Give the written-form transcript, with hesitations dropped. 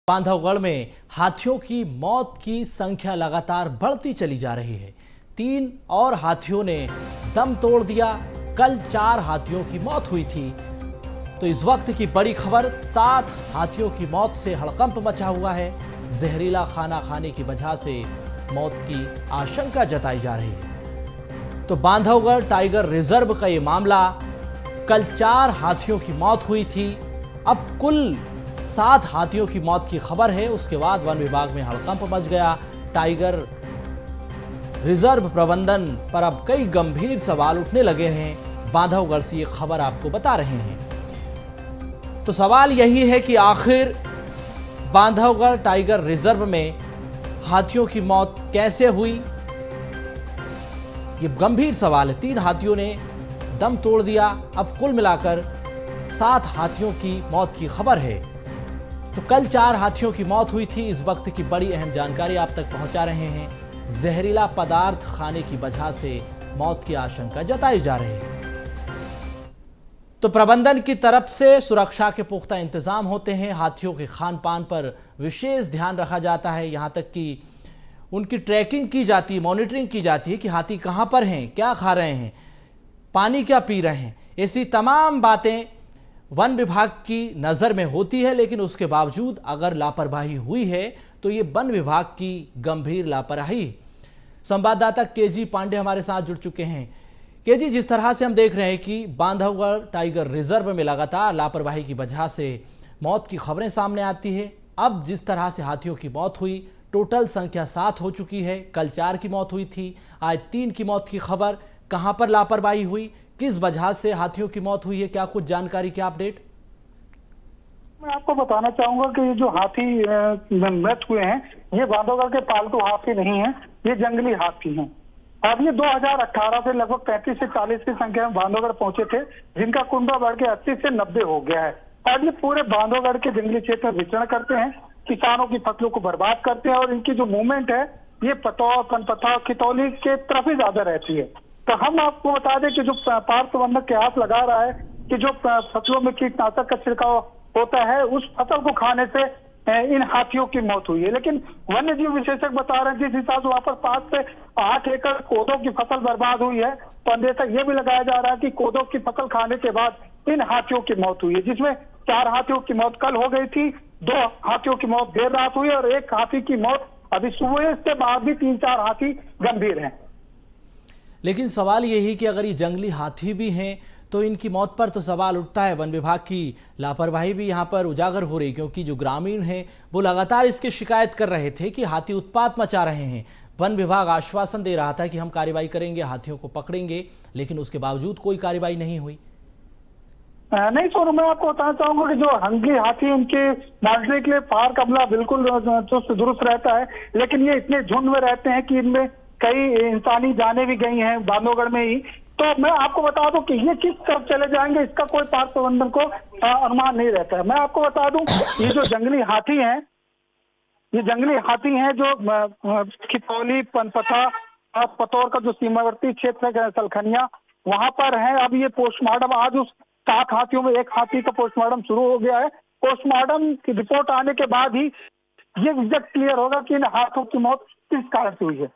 बांधवगढ़ में हाथियों की मौत की संख्या लगातार बढ़ती चली जा रही है। 3 और हाथियों ने दम तोड़ दिया। कल 4 हाथियों की मौत हुई थी। तो इस वक्त की बड़ी खबर, 7 हाथियों की मौत से हड़कंप मचा हुआ है। जहरीला खाना खाने की वजह से मौत की आशंका जताई जा रही है। तो बांधवगढ़ टाइगर रिजर्व का ये मामला, कल 4 हाथियों की मौत हुई थी। अब कुल 7 हाथियों की मौत की खबर है। उसके बाद वन विभाग में हड़कंप मच गया। टाइगर रिजर्व प्रबंधन पर अब कई गंभीर सवाल उठने लगे हैं। बांधवगढ़ से ये खबर आपको बता रहे हैं। तो सवाल यही है कि आखिर बांधवगढ़ टाइगर रिजर्व में हाथियों की मौत कैसे हुई? ये गंभीर सवाल है। 3 हाथियों ने दम तोड़ दिया। अब कुल मिलाकर 7 हाथियों की मौत की खबर है। तो कल 4 हाथियों की मौत हुई थी। इस वक्त की बड़ी अहम जानकारी आप तक पहुंचा रहे हैं। जहरीला पदार्थ खाने की वजह से मौत की आशंका जताई जा रही है। तो प्रबंधन की तरफ से सुरक्षा के पुख्ता इंतजाम होते हैं। हाथियों के खान पान पर विशेष ध्यान रखा जाता है। यहां तक कि उनकी ट्रैकिंग की जाती है, मॉनिटरिंग की जाती है कि हाथी कहां पर हैं, क्या खा रहे हैं, पानी क्या पी रहे हैं। ऐसी तमाम बातें वन विभाग की नजर में होती है। लेकिन उसके बावजूद अगर लापरवाही हुई है तो ये वन विभाग की गंभीर लापरवाही। संवाददाता केजी पांडे हमारे साथ जुड़ चुके हैं। केजी, जिस तरह से हम देख रहे हैं कि बांधवगढ़ टाइगर रिजर्व में लगातार लापरवाही की वजह से मौत की खबरें सामने आती है। अब जिस तरह से हाथियों की मौत हुई, टोटल संख्या 7 हो चुकी है। कल 4 की मौत हुई थी, आज 3 की मौत की खबर। कहां पर लापरवाही हुई, किस वजह से हाथियों की मौत हुई है, क्या कुछ जानकारी, क्या अपडेट? मैं आपको बताना चाहूंगा कि ये जो हाथी मृत हुए हैं, ये बांधवगढ़ के पालतू हाथी नहीं है, ये जंगली हाथी हैं। अब ये 2018 से लगभग 35 से 40 की संख्या में बांधवगढ़ पहुंचे थे, जिनका कुंबा बढ़ के 80 से 90 हो गया है। और ये पूरे बांधवगढ़ के जंगली क्षेत्र में विचरण करते हैं, किसानों की फसलों को बर्बाद करते हैं और इनकी जो मूवमेंट है ये पतौर, पनपथा, खितौली के तरफ ही ज्यादा रहती है। तो हम आपको बता दें कि जो पार्क प्रबंधक कयास लगा रहा है कि जो फसलों में कीटनाशक का छिड़काव होता है, उस फसल को खाने से इन हाथियों की मौत हुई है। लेकिन वन्य जीव विशेषज्ञ बता रहे हैं जिस हिसाब से वहां पर 5 से 8 एकड़ कोदो की फसल बर्बाद हुई है, तो अंदेशा ये भी लगाया जा रहा है कि कोदो की फसल खाने के बाद इन हाथियों की मौत हुई है, जिसमें 4 हाथियों की मौत कल हो गई थी, 2 हाथियों की मौत देर रात हुई और 1 हाथी की मौत अभी सुबह से बाद भी 3-4 हाथी गंभीर हैं। लेकिन सवाल यही कि अगर ये जंगली हाथी भी हैं तो इनकी मौत पर तो सवाल उठता है। वन विभाग की लापरवाही भी यहाँ पर उजागर हो रही, क्योंकि जो ग्रामीण हैं वो लगातार इसकी शिकायत कर रहे थे कि हाथी उत्पात मचा रहे हैं। वन विभाग आश्वासन दे रहा था कि हम कार्रवाई करेंगे, हाथियों को पकड़ेंगे, लेकिन उसके बावजूद कोई कार्रवाई नहीं हुई। नहीं सोनू, मैं आपको बताना चाहूंगा कि जो जंगली हाथी, उनके मारने के लिए पार्क अमला बिल्कुल चुस्त दुरुस्त रहता है, लेकिन ये इतने झुंड में रहते हैं कि इनमें कई इंसानी जानें भी गई हैं बांधवगढ़ में ही। तो मैं आपको बता दूं कि ये किस तरफ चले जाएंगे, इसका कोई पार्क प्रबंधन को अनुमान नहीं रहता है। मैं आपको बता दूं, ये जो जंगली हाथी हैं, ये जंगली हाथी हैं जो खितौली, पनपथा, पतौर का जो सीमावर्ती क्षेत्र है सलखनिया, वहां पर है। अब ये पोस्टमार्टम, आज उस 7 हाथियों में 1 हाथी का पोस्टमार्टम शुरू हो गया है। पोस्टमार्टम की रिपोर्ट आने के बाद ही ये एग्जैक्ट क्लियर होगा कि इन हाथियों की मौत किस कारण से हुई है।